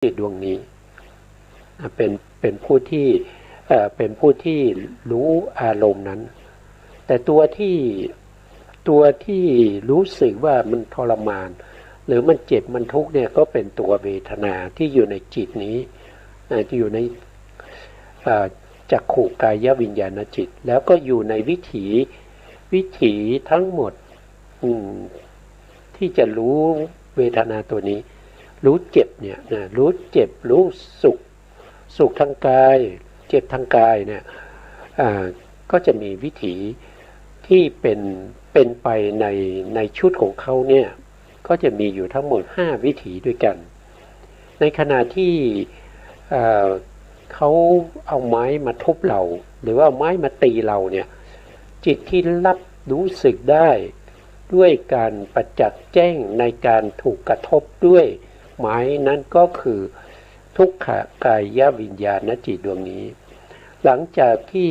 จิตดวงนี้เป็นผู้ที่เป็นผู้ที่รู้อารมณ์นั้นแต่ตัวที่รู้สึกว่ามันทรมานหรือมันเจ็บมันทุกข์เนี่ยก็เป็นตัวเวทนาที่อยู่ในจิตนี้ที่อยู่ในจักขุกายวิญญาณจิตแล้วก็อยู่ในวิถีทั้งหมดที่จะรู้เวทนาตัวนี้รู้เจ็บเนี่ยรู้เจ็บรู้สุขทางกายเจ็บทางกายเนี่ยก็จะมีวิถีที่เป็นไปในชุดของเขาเนี่ยก็จะมีอยู่ทั้งหมด5วิถีด้วยกันในขณะที่เขาเอาไม้มาทุบเราหรือว่าไม้มาตีเราเนี่ยจิตที่รับรู้สึกได้ด้วยการประจักษ์แจ้งในการถูกกระทบด้วยไม้นั้นก็คือทุกขกายวิญญาณจิตดวงนี้หลังจากที่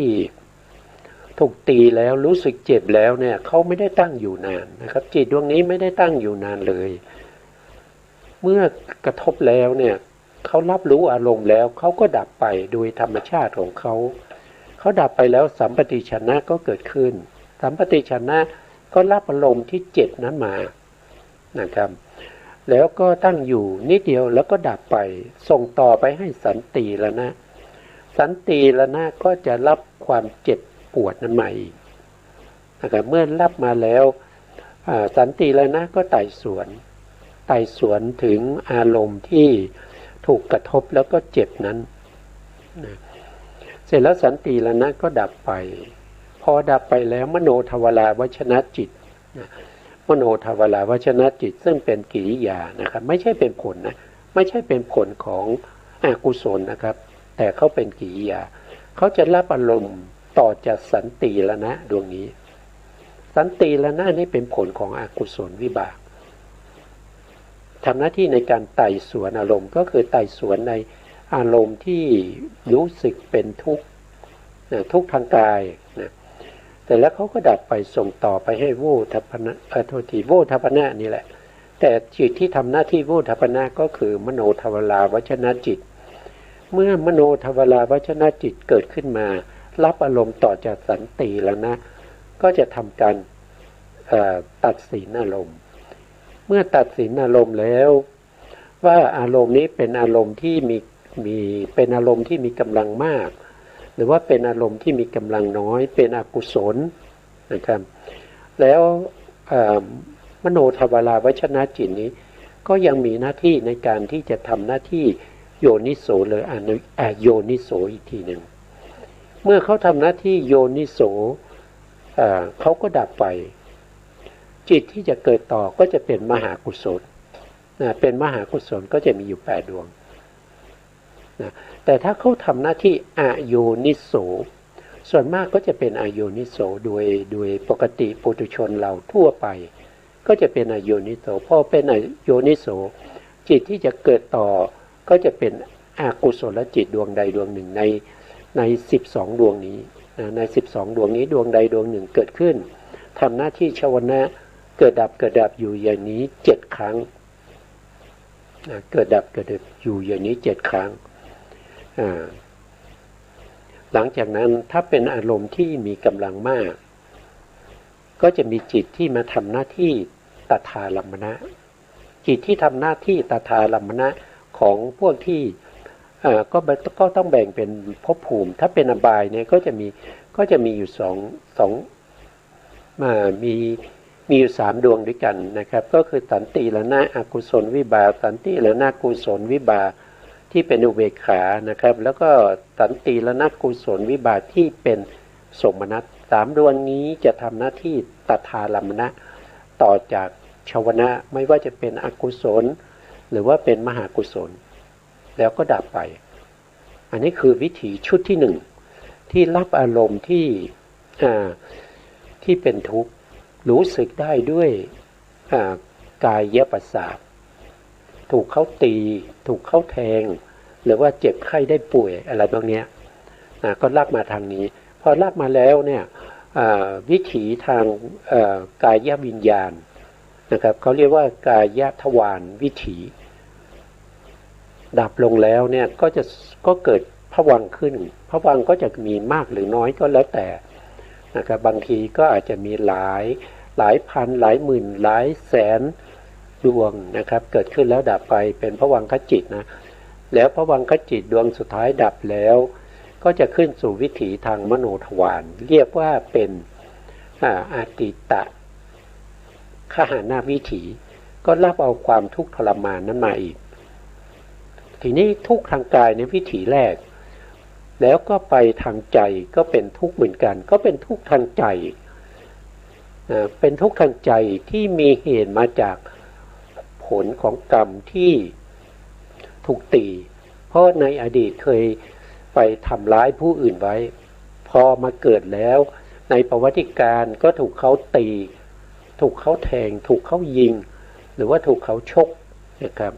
ถูกตีแล้วรู้สึกเจ็บแล้วเนี่ยเขาไม่ได้ตั้งอยู่นานนะครับจิตดวงนี้ไม่ได้ตั้งอยู่นานเลยเมื่อกระทบแล้วเนี่ยเขารับรู้อารมณ์แล้วเขาก็ดับไปโดยธรรมชาติของเขาดับไปแล้วสัมปติชนะก็เกิดขึ้นสัมปติชนะก็รับอารมณ์ที่เจ็บนั้นมานะครับแล้วก็ตั้งอยู่นิดเดียวแล้วก็ดับไปส่งต่อไปให้สันติแล้วนะสันติแล้วนะก็จะรับความเจ็บปวดนั้นมาอีกนะครับเมื่อรับมาแล้วสันติแล้วนะก็ไต่สวนถึงอารมณ์ที่ถูกกระทบแล้วก็เจ็บนั้นนะเสร็จแล้วสันติแล้วนะก็ดับไปพอดับไปแล้วมโนทวาราวชนะจิตนะมโนทวาราวชนะจิตซึ่งเป็นกิริยานะครับไม่ใช่เป็นผลนะไม่ใช่เป็นผลของอกุศลนะครับแต่เขาเป็นกิริยาเขาจะรับอารมณ์ต่อจากสันติแล้วนะดวงนี้สันติแล้วนะนี่เป็นผลของอกุศลวิบากทำหน้าที่ในการไต่สวนอารมณ์ก็คือไต่สวนในอารมณ์ที่รู้สึกเป็นทุกข์ทุกข์ทางกายนะแต่แล้วเขาก็ดับไปส่งต่อไปให้โวทัพพนะโวทัพพนะนี่แหละแต่จิตที่ทำหน้าที่โวทัพพนะก็คือมโนทวาราวชนะจิตเมื่อมโนทวาราวชนะจิตเกิดขึ้นมารับอารมณ์ต่อจากสันติแล้วนะก็จะทำการตัดสินอารมณ์เมื่อตัดสินอารมณ์แล้วว่าอารมณ์นี้เป็นอารมณ์ที่เป็นอารมณ์ที่มีกำลังมากหรือว่าเป็นอารมณ์ที่มีกำลังน้อยเป็นอกุศลนะครับแล้วมโนทวาราวชนะจิตนี้ก็ยังมีหน้าที่ในการที่จะทำหน้าที่โยนิโสหรือโยนิโสอีกทีหนึ่งเมื่อเขาทำหน้าที่โยนิโสเขาก็ดับไปจิตที่จะเกิดต่อก็จะเป็นมหากุศลเป็นมหากุศลก็จะมีอยู่8ดวงนะแต่ถ้าเขาทำหน้าที่อโยนิโสส่วนมากก็จะเป็นอโยนิโสโดยปกติปุถุชนเราทั่วไปก็จะเป็นอโยนิโสพอเป็นอโยนิโสจิตที่จะเกิดต่อก็จะเป็นอกุศลจิตดวงใดดวงหนึ่งใน12ดวงนี้ใน12ดวงนี้ดวงใดดวงหนึ่งเกิดขึ้นทำหน้าที่ชวนะเกิดดับอยู่อย่างนี้7ครั้งเกิดดับอยู่อย่างนี้7ครั้งหลังจากนั้นถ้าเป็นอารมณ์ที่มีกำลังมากก็จะมีจิตที่มาทำหน้าที่ตถาลัมมนะจิตที่ทำหน้าที่ตถาลัมมนะของพวกที่ก็ต้องแบ่งเป็นภพภูมิถ้าเป็นอบายเนี่ยก็จะมีอยู่มีอยู่3ดวงด้วยกันนะครับก็คือสันติละนะอกุศลวิบากสันติละนะกุศลวิบากที่เป็นอุเบกขานะครับแล้วก็สันติละนะกุศลวิบากที่เป็นสมนัต3ดวงนี้จะทำหน้าที่ตถาลัมมนะต่อจากชวนะไม่ว่าจะเป็นอกุศลหรือว่าเป็นมหากุศลแล้วก็ดับไปอันนี้คือวิถีชุดที่1ที่รับอารมณ์ที่เป็นทุกข์รู้สึกได้ด้วยกายประสาทถูกเขาตีถูกเขาแทงหรือว่าเจ็บไข้ได้ป่วยอะไรพวกนี้ก็รับมาทางนี้พอรับมาแล้วเนี่ยวิถีทางกายวิญญาณนะครับเขาเรียกว่ากายทวารวิถี ดับลงแล้วเนี่ยก็เกิดภวังค์ขึ้นภวังค์ก็จะมีมากหรือน้อยก็แล้วแต่นะครับบางทีก็อาจจะมีหลายพันหลายหมื่นหลายแสนดวงนะครับเกิดขึ้นแล้วดับไปเป็นภวังคจิตนะแล้วภวังคจิตดวงสุดท้ายดับแล้วก็จะขึ้นสู่วิถีทางมโนทวารเรียกว่าเป็นอาติตะขหานาวิถีก็รับเอาความทุกข์ทรมานนั้นมาอีกทีนี้ทุกข์ทางกายในวิถีแรกแล้วก็ไปทางใจก็เป็นทุกข์เหมือนกันก็เป็นทุกข์ทางใจเป็นทุกข์ทางใจที่มีเหตุมาจากผลของกรรมที่ถูกตีเพราะในอดีตเคยไปทำร้ายผู้อื่นไว้พอมาเกิดแล้วในประวัติการก็ถูกเขาตีถูกเขาแทงถูกเขายิงหรือว่าถูกเขาชกนะครับ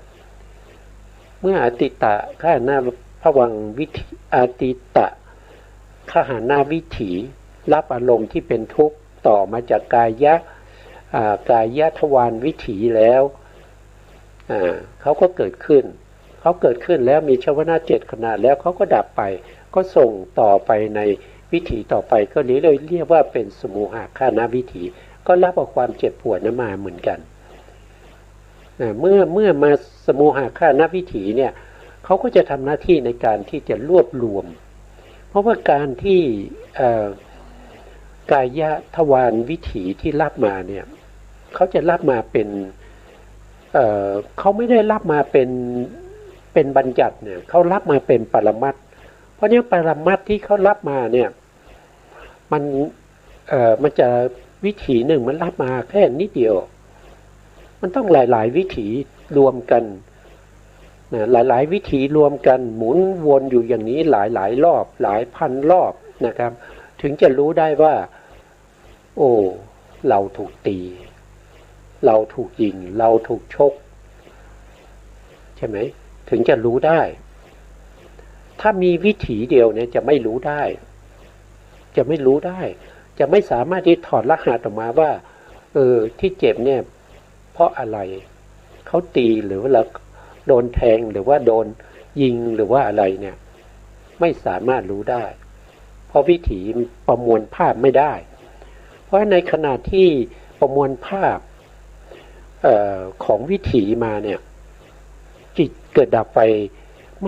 เมื่ออติตะขหานาภวังวิถีอติตะขหานาวิถีรับอารมณ์ที่เป็นทุกข์ต่อมาจากกายทวารวิถีแล้วเขาก็เกิดขึ้นแล้วมีชวนะ7ขนาดแล้วเขาก็ดับไปก็ส่งต่อไปในวิถีต่อไปก็เรียกว่าเป็นสมุหะฆานาวิถีก็รับเอาความเจ็บปวดนั้นมาเหมือนกันเมื่อมาสมุหะฆานาวิถีเนี่ยเขาก็จะทำหน้าที่ในการที่จะรวบรวมเพราะว่าการที่กายทวารวิถีที่รับมาเนี่ยเขาจะรับมาเป็นเขาไม่ได้รับมาเป็นบัญญัติเนี่ยเขารับมาเป็นปรมัตถ์เพราะเนี่ยปรมัตถ์ที่เขารับมาเนี่ยมันจะวิถีหนึ่งมันรับมาแค่นิดเดียวมันต้องหลายวิถีรวมกันหลายวิถีรวมกันหมุนวนอยู่อย่างนี้หลายรอบหลายพันรอบนะครับถึงจะรู้ได้ว่าโอ้เราถูกตีเราถูกยิงเราถูกชกใช่ไหมถึงจะรู้ได้ถ้ามีวิถีเดียวเนี่ยจะไม่รู้ได้จะไม่สามารถที่ถอดรหัสออกมาว่าที่เจ็บเนี่ยเพราะอะไรเขาตีหรือว่าเราโดนแทงหรือว่าโดนยิงหรือว่าอะไรเนี่ยไม่สามารถรู้ได้เพราะวิถีประมวลภาพไม่ได้เพราะในขณะที่ประมวลภาพของวิถีมาเนี่ยจิตเกิดดับไป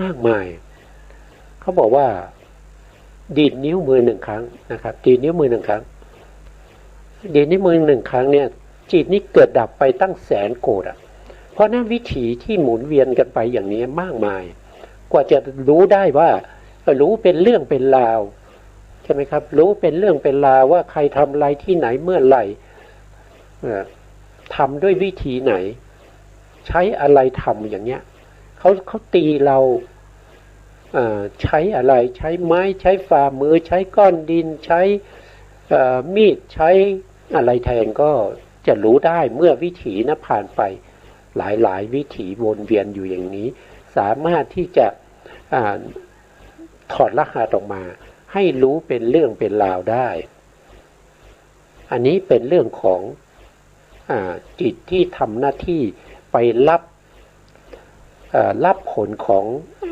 มากมายเขาบอกว่าดีดนิ้วมือ1ครั้งนะครับดีดนิ้วมือ1ครั้งดีดนิ้วมือ1ครั้งเนี่ยจิตนี้เกิดดับไปตั้งแสนโกฏเพราะนั้นวิถีที่หมุนเวียนกันไปอย่างนี้มากมายกว่าจะรู้ได้ว่ารู้เป็นเรื่องเป็นราวใช่ไหมครับรู้เป็นเรื่องเป็นราวว่าใครทำอะไรที่ไหนเมื่อไหร่ทำด้วยวิธีไหนใช้อะไรทำอย่างเงี้ยเขาตีเราใช้อะไรใช้ไม้ใช้ฝ่ามือใช้ก้อนดินใช้มีดใช้อะไรแทนก็จะรู้ได้เมื่อวิถีนั้นผ่านไปหลายวิถีวนเวียนอยู่อย่างนี้สามารถที่จะถอดรหัสออกมาให้รู้เป็นเรื่องเป็นราวได้อันนี้เป็นเรื่องของจิตที่ทำหน้าที่ไปรับผลของ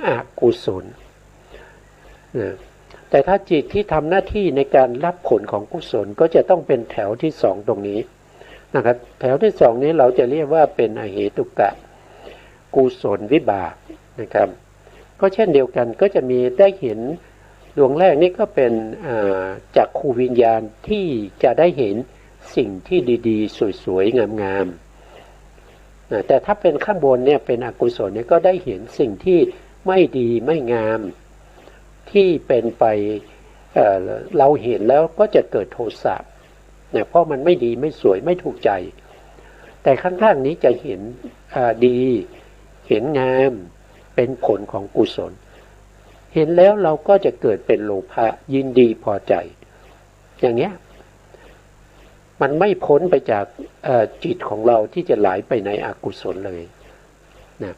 อกุศลแต่ถ้าจิตที่ทำหน้าที่ในการรับผลของกุศลก็จะต้องเป็นแถวที่สองตรงนี้นะครับแถวที่สองนี้เราจะเรียกว่าเป็นอเหตุกะกุศลวิบากนะครับก็เช่นเดียวกันก็จะมีได้เห็นดวงแรกนี่ก็เป็นจักขุวิญญาณที่จะได้เห็นสิ่งที่ดีๆสวยๆงามๆแต่ถ้าเป็นข้างบนเนี่ยเป็นอกุศลเนี่ยก็ได้เห็นสิ่งที่ไม่ดีไม่งามที่เป็นไปเราเห็นแล้วก็จะเกิดโทสะเนี่ยเพราะมันไม่ดีไม่สวยไม่ถูกใจแต่ข้างล่างนี้จะเห็นดีเห็นงามเป็นผลของกุศลเห็นแล้วเราก็จะเกิดเป็นโลภะยินดีพอใจอย่างเนี้ยมันไม่พ้นไปจากจิตของเราที่จะไหลไปในอกุศลเลยนะ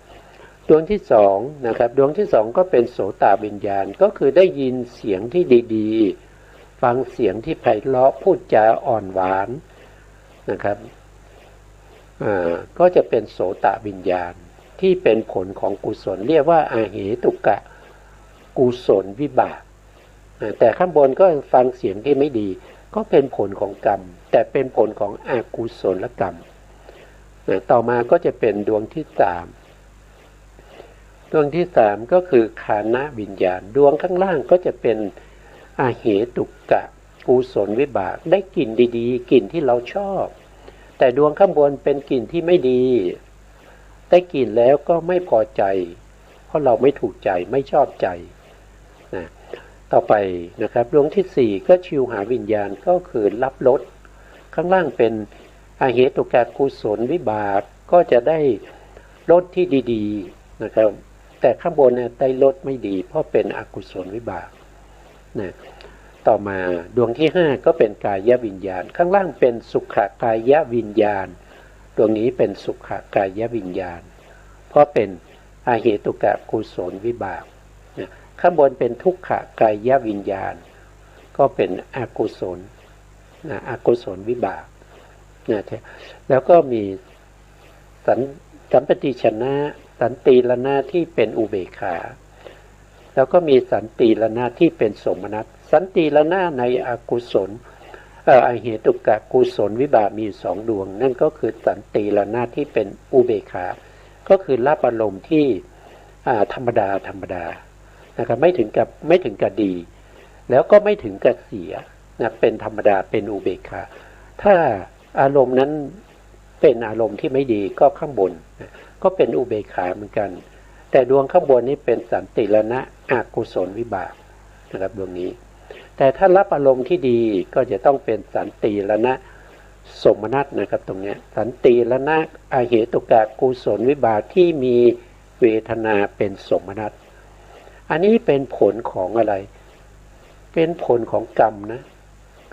ดวงที่สองนะครับดวงที่สองก็เป็นโสตวิญญาณก็คือได้ยินเสียงที่ดีๆฟังเสียงที่ไพเราะพูดจาอ่อนหวานนะครับก็จะเป็นโสตวิญญาณ ที่เป็นผลของกุศลเรียกว่าอาเหตุกะกุศลวิบากแต่ข้างบนก็ฟังเสียงที่ไม่ดีก็เป็นผลของกรรมแต่เป็นผลของอกุศลกรรมต่อมาก็จะเป็นดวงที่สามดวงที่สามก็คือฆานวิญญาณดวงข้างล่างก็จะเป็นอาเหตุกะกุศลวิบากได้กลิ่นดีๆกลิ่นที่เราชอบแต่ดวงข้างบนเป็นกลิ่นที่ไม่ดีได้กลิ่นแล้วก็ไม่พอใจเพราะเราไม่ถูกใจไม่ชอบใจนะต่อไปนะครับดวงที่สี่ก็ชิวหาวิญญาณก็คือรับรสข้างล่างเป็นอาเหตุกะกุศลวิบากก็จะได้รสที่ดีๆนะครับแต่ข้างบนเนี่ยได้รสไม่ดีเพราะเป็นอกุศลวิบากนะต่อมาดวงที่ห้าก็เป็นกายวิญญาณข้างล่างเป็นสุขกายวิญญาณดวงนี้เป็นสุขกายวิญญาณเพราะเป็นอาเหตุกะกุศลวิบากนะข้างบนเป็นทุกขกายวิญญาณก็เป็นอกุศลนะอกุศลวิบากนะแล้วก็มีสัมปติชนะสันติรณะที่เป็นอุเบกขาแล้วก็มีสันติรณะที่เป็นสมนัตสันติรณะในอกุศลอาเหตุกะกุศลวิบากมีสองดวงนั่นก็คือสันติรณะที่เป็นอุเบกขาก็คือรับอารมณ์ที่ธรรมดานะครับไม่ถึงกับดีแล้วก็ไม่ถึงกับเสียนะเป็นธรรมดาเป็นอุเบกขาถ้าอารมณ์นั้นเป็นอารมณ์ที่ไม่ดีก็ข้างบนนะก็เป็นอุเบกขาเหมือนกันแต่ดวงข้างบนนี้เป็นสันติรณะอกุศลวิบากนะครับดวงนี้แต่ถ้ารับอารมณ์ที่ดีก็จะต้องเป็นสันติรณะสมนัตนะครับตรงนี้สันติรณะอาเหตุกะกุศลวิบากที่มีเวทนาเป็นสมนัตอันนี้เป็นผลของอะไรเป็นผลของกรรมนะ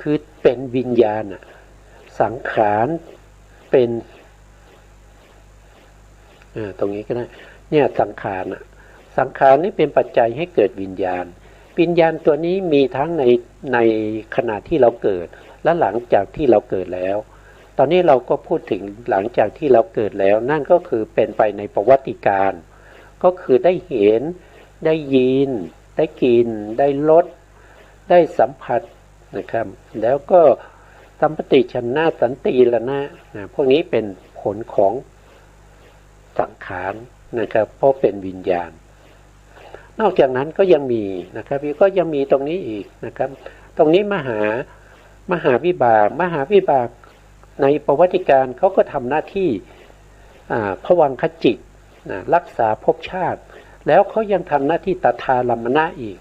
คือเป็นวิญญาณสังขารเป็นตรงนี้ก็ได้เนี่ยสังขารนี่เป็นปัจจัยให้เกิดวิญญาณตัวนี้มีทั้งในขณะที่เราเกิดและหลังจากที่เราเกิดแล้วตอนนี้เราก็พูดถึงหลังจากที่เราเกิดแล้วนั่นก็คือเป็นไปในประวัติการก็คือได้เห็นได้ยินได้กลิ่นได้รสได้สัมผัสนะครับแล้วก็สัมปติชนะสันติรณะพวกนี้เป็นผลของสังขารนะครับเพราะเป็นวิญญาณนอกจากนั้นก็ยังมีนะครับก็ยังมีตรงนี้อีกนะครับตรงนี้มหาวิบากในประวัติการเขาก็ทำหน้าที่ภวังคจิตรักษาภพชาติแล้วเขายังทำหน้าที่ตถาลัมมนะอีก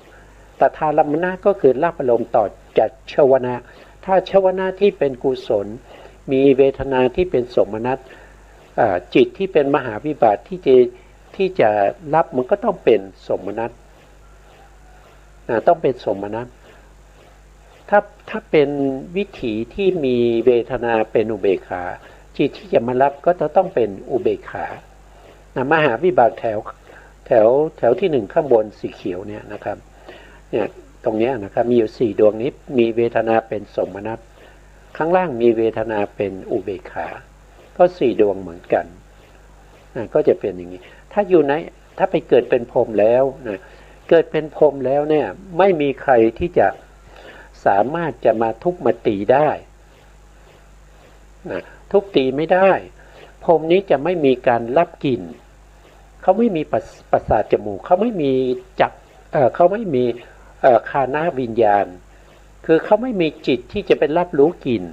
ตถาลัมมนะก็คือรับอารมณ์ต่อจากชวนะถ้าชวนะที่เป็นกุศลมีเวทนาที่เป็นสมนัตจิตที่เป็นมหาวิบากที่จะรับมันก็ต้องเป็นสมนัตต้องเป็นสมนัตถ้าเป็นวิถีที่มีเวทนาเป็นอุเบกขาจิตที่จะมารับก็จะต้องเป็นอุเบกขามหาวิบากแถวที่หนึ่งข้างบนสีเขียวเนี่ยนะครับเนี่ยตรงนี้นะครับมีอยู่สี่ดวงนี้มีเวทนาเป็นสมนัตข้างล่างมีเวทนาเป็นอุเบกขาก็สี่ดวงเหมือนกันก็จะเป็นอย่างนี้ถ้าไปเกิดเป็นพรหมแล้วเกิดเป็นพรหมแล้วเนี่ยไม่มีใครที่จะสามารถจะมาทุบมาตีได้ทุบตีไม่ได้พรหมนี้จะไม่มีการรับกลิ่นเขาไม่มีประสาทจมูกเขาไม่มีเขาไม่มีฆานวิญญาณคือเขาไม่มีจิตที่จะเป็นรับรู้กลิ่น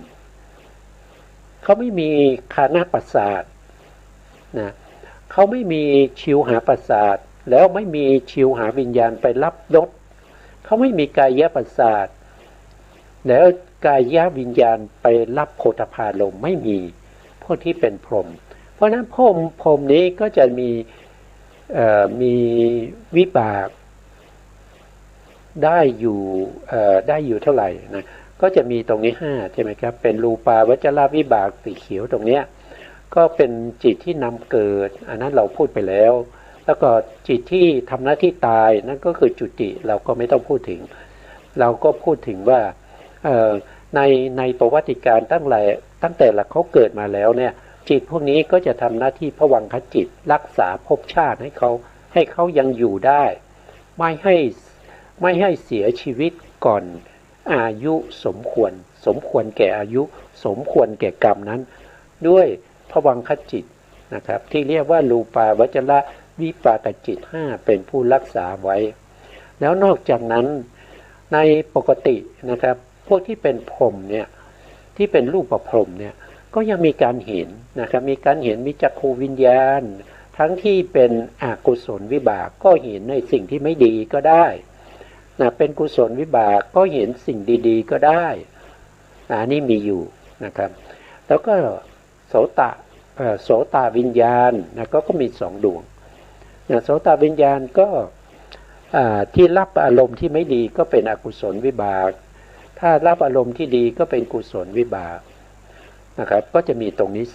เขาไม่มีฆานประสาทเขาไม่มีชิวหาประสาทแล้วไม่มีชิวหาวิญญาณไปรับรสเขาไม่มีกายประสาทแล้วกายวิญญาณไปรับโผฏฐัพพารมณ์ไม่มีพวกที่เป็นพรหมเพราะนั้นพรหมนี้ก็จะมีวิบากได้อยู่เท่าไหร่นะก็จะมีตรงนี้5ใช่ไหมครับเป็นรูปาวจรวิบากสีเขียวตรงเนี้ยก็เป็นจิตที่นำเกิดอันนั้นเราพูดไปแล้วแล้วก็จิตที่ทำหน้าที่ตายนั่นก็คือจุติเราก็ไม่ต้องพูดถึงเราก็พูดถึงว่าในประวัติการตั้งแต่ละเขาเกิดมาแล้วเนี่ย จิตพวกนี้ก็จะทำหน้าที่ภวังคจิตรักษาภพชาติให้เขายังอยู่ได้ไม่ให้เสียชีวิตก่อนอายุสมควรแก่อายุสมควรแก่กรรมนั้นด้วยภวังคจิตนะครับที่เรียกว่ารูปาวจรวิปากจิต5เป็นผู้รักษาไว้แล้วนอกจากนั้นในปกตินะครับพวกที่เป็นพรหมเนี่ยที่เป็นรูปประพรหมเนี่ยก็ยังมีการเห็นนะครับมีการเห็นมีจักขูวิญญาณทั้งที่เป็นอกุศลวิบากก็เห็นในสิ่งที่ไม่ดีก็ได้นะเป็นกุศลวิบากก็เห็นสิ่งดีๆก็ได้นี่มีอยู่นะครับแล้วก็โสตวิญญาณนะก็มี2 ดวงนะโสตวิญญาณก็ที่รับอารมณ์ที่ไม่ดีก็เป็นอกุศลวิบากถ้ารับอารมณ์ที่ดีก็เป็นกุศลวิบากนะครับก็จะมีตรงนี้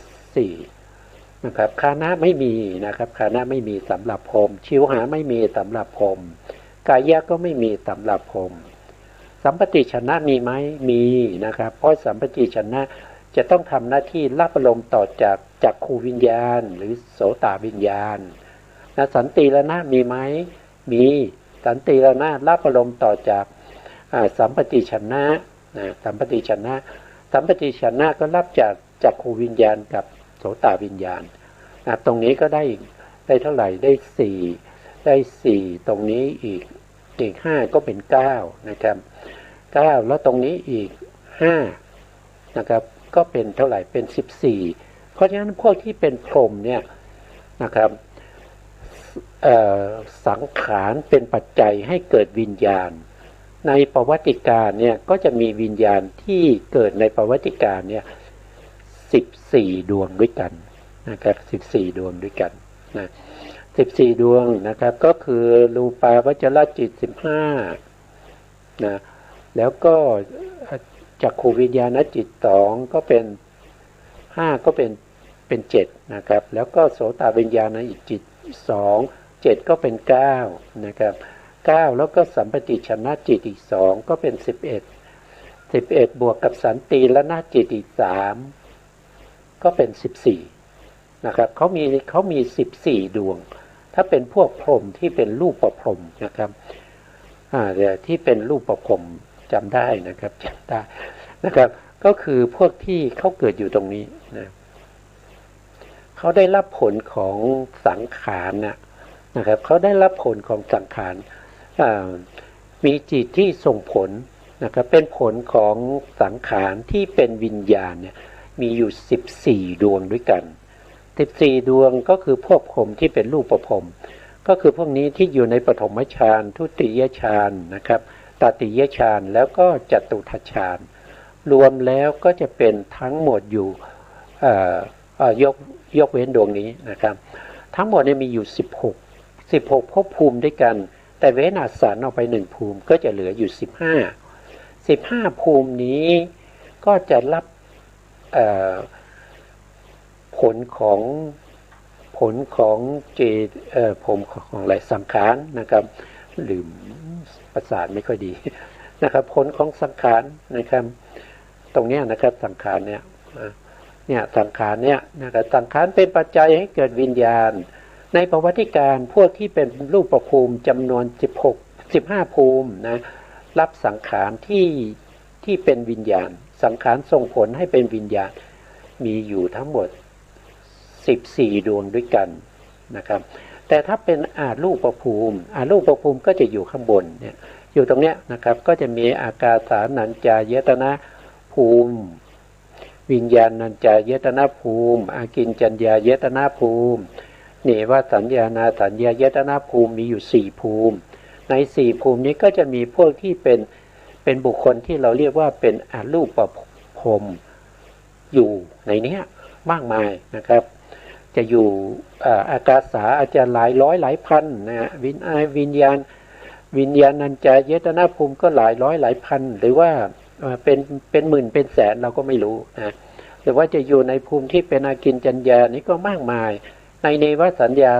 4นะครับคานะไม่มีนะครับคานะไม่มีสำหรับพรหมชิวหาไม่มีสำหรับพรหมกายะก็ไม่มีสำหรับพรหมสัมปติชนะมีไหมมีนะครับเพราะสัมปติชนะจะต้องทำหน้าที่รับอารมณ์ต่อจากจักขูวิญญาณหรือโสตวิญญาณนะสันติรณะมีไหมมีสันติรณะรับอารมณ์ต่อจากสัมปติชนะสัมปติชนะก็รับจากจักขูวิญญาณกับโสตวิญญาณตรงนี้ก็ได้เท่าไหร่ได้4ตรงนี้อีก5ก็เป็น9นะครับ9แล้วตรงนี้อีก5นะครับก็เป็นเท่าไหร่เป็น14เพราะฉะนั้นพวกที่เป็นพรหมเนี่ยนะครับสังขารเป็นปัจจัยให้เกิดวิญญาณในประวัติการเนี่ยก็จะมีวิญญาณที่เกิดในประวัติการเนี่ย14ดวงด้วยกันนะครับ14ดวงด้วยกันนะ14ดวงนะครับก็คือรูปาวจรจิต15นะแล้วก็จักขูวิญญาณจิต2ก็เป็น5ก็เป็น7นะครับแล้วก็โสตวิญญาณจิต2 7ก็เป็น9นะครับ9แล้วก็สัมปติชนะจิตอีก2ก็เป็น11บวกกับสันติรณจิตอีก3ก็เป็น14นะครับเขามี14ดวงถ้าเป็นพวกพรหมที่เป็นรูปประพรหมนะครับที่เป็นรูปประพรหมจำได้นะครับจำได้นะครับก็คือพวกที่เขาเกิดอยู่ตรงนี้นะเขาได้รับผลของสังขารนะครับเขาได้รับผลของสังขารมีจิตที่ส่งผลนะครับเป็นผลของสังขารที่เป็นวิญญาณเนี่ยมีอยู่14ดวงด้วยกัน14ดวงก็คือพวกพรหมที่เป็นรูปประพรหมก็คือพวกนี้ที่อยู่ในปฐมฌานทุติยฌานนะครับตติยฌานแล้วก็จตุทัชฌานรวมแล้วก็จะเป็นทั้งหมดอยู่ยกเว้นดวงนี้นะครับทั้งหมดเนี่ยมีอยู่16ภพภูมิด้วยกันแต่เว้นอสันออกไป1ภูมิก็จะเหลืออยู่15ภูมินี้ก็จะรับผลของเจตผมของอะไรสังขารนะครับลืมประสาทไม่ค่อยดีนะครับผลของสังขารนะครับตรงนี้นะครับสังขารเนี่ยสังขารเนี่ยนะครับสังขารเป็นปัจจัยให้เกิดวิญญาณในประวัติการพวกที่เป็นรูปภูมิจำนวน15ภูมินะรับสังขารที่เป็นวิญญาณสังขารส่งผลให้เป็นวิญญาณมีอยู่ทั้งหมด14ดวงด้วยกันนะครับแต่ถ้าเป็นรูปภูมิก็จะอยู่ข้างบนเนี่ยอยู่ตรงเนี้ยนะครับก็จะมีอากาสานัญจายตนะภูมิวิญญาณัญจายตนะภูมิอากิญจัญญายตนะภูมิเนวสัญญานาสัญญายตนะภูมิมีอยู่4ภูมิใน4ภูมินี้ก็จะมีพวกที่เป็นบุคคลที่เราเรียกว่าเป็นอรูปพรหมอยู่ในนี้มากมายนะครับจะอยู่อากาสาอาจจะหลายร้อยหลายพันนะวิญญาณัญจายตนะภูมิก็หลายร้อยหลายพันหรือว่าเป็นหมื่นเป็นแสนเราก็ไม่รู้นะหรือว่าจะอยู่ในภูมิที่เป็นอากิญจัญญานี่ก็มากมายในเนวสัญญา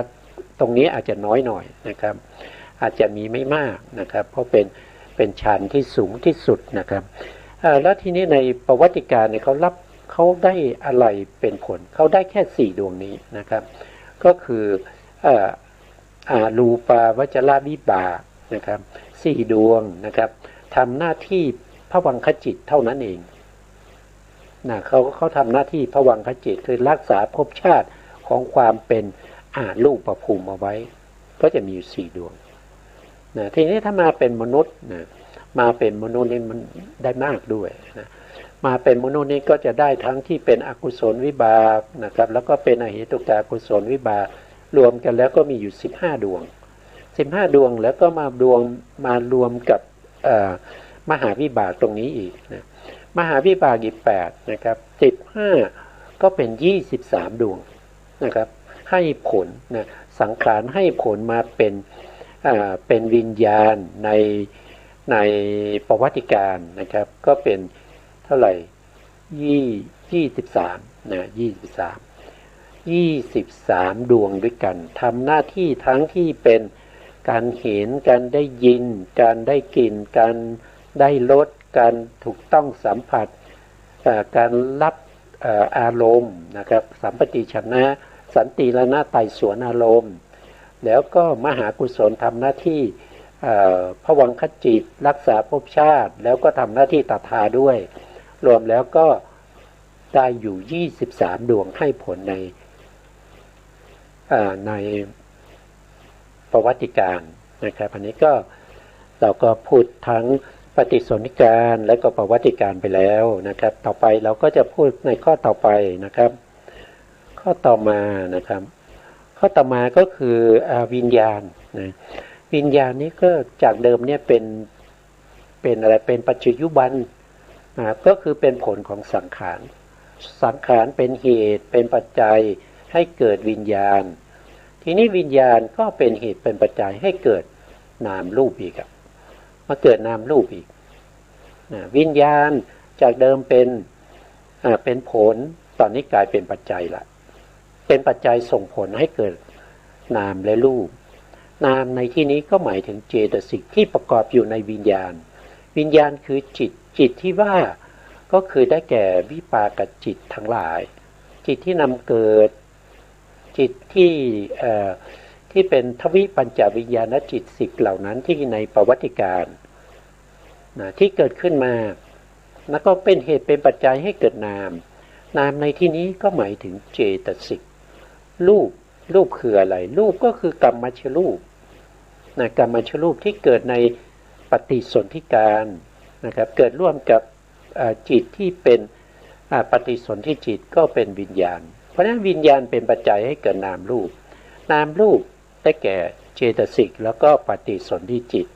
ตรงนี้อาจจะน้อยหน่อยนะครับอาจจะมีไม่มากนะครับเพราะเป็นฌานที่สูงที่สุดนะครับแล้วทีนี้ในประวัติการเนี่ยเขา เขาได้อะไรเป็นผลเขาได้แค่4ดวงนี้นะครับก็คือรูปาวจรวิบากนะครับ4ดวงนะครับทำหน้าที่ภวังคจิตเท่านั้นเองนะเขาทำหน้าที่ภวังคจิตคือรักษาภพชาติของความเป็นรูปประภูมิเอาไว้ก็จะมีอยู่4ดวงนะทีนี้ถ้ามาเป็นมนุษย์นะมาเป็นมนุษย์นี่มันได้มากด้วยนะมาเป็นมนุษย์นี่ก็จะได้ทั้งที่เป็นอกุศลวิบากนะครับแล้วก็เป็นอเหตุกากุศลวิบากรวมกันแล้วก็มีอยู่15ดวง15ดวงแล้วก็มารวมกับมหาวิบากตรงนี้อีกนะมหาวิบากอีก8นะครับ15ก็เป็น23ดวงนะครับให้ผลนะสังขารให้ผลมาเป็นวิญญาณในประวัติการนะครับก็เป็นเท่าไหร่23นะ23ดวงด้วยกันทำหน้าที่ทั้งที่เป็นการเห็นการได้ยินการได้กลิ่นการได้รสการถูกต้องสัมผัสการรับอารมณ์นะครับสัมปติชนะสันติรณะไต่สวนอารมณ์แล้วก็มหากุศลทำหน้าที่ภวังคจิตรักษาภพชาติแล้วก็ทำหน้าที่ตถาด้วยรวมแล้วก็ได้อยู่23ดวงให้ผลในประวัติการนะครับอันนี้ก็เราก็พูดทั้งปฏิสนธิการและก็ประวัติการไปแล้วนะครับต่อไปเราก็จะพูดในข้อต่อไปนะครับข้อต่อมานะครับข้อต่อมาก็คือวิญญาณนะวิญญาณนี้ก็จากเดิมเนี่ยเป็นอะไรเป็นปัจจุบันก็คือเป็นผลของสังขารเป็นเหตุเป็นปัจจัยให้เกิดวิญญาณทีนี้วิญญาณก็เป็นเหตุเป็นปัจจัยให้เกิดนามรูปอีกมาเกิดนามรูปอีกวิญญาณจากเดิมเป็นผลตอนนี้กลายเป็นปัจจัยละเป็นปัจจัยส่งผลให้เกิดนามและรูปนามในที่นี้ก็หมายถึงเจตสิกที่ประกอบอยู่ในวิญญาณวิญญาณคือจิตที่ว่าก็คือได้แก่วิปากจิตทั้งหลายจิตที่นำเกิดจิตที่เป็นทวิปัญจวิญญาณจิต10เหล่านั้นที่ในประวัติการที่เกิดขึ้นมาแล้วก็เป็นเหตุเป็นปัจจัยให้เกิดนามในที่นี้ก็หมายถึงเจตสิกรูปคืออะไรรูปก็คือกรรมชรูปกรรมชรูปที่เกิดในปฏิสนธิการนะครับเกิดร่วมกับจิตที่เป็นปฏิสนธิจิตก็เป็นวิญญาณเพราะฉะนั้นวิญญาณเป็นปัจจัยให้เกิดนามรูปได้แก่เจตสิกแล้วก็ปฏิสนธิจิต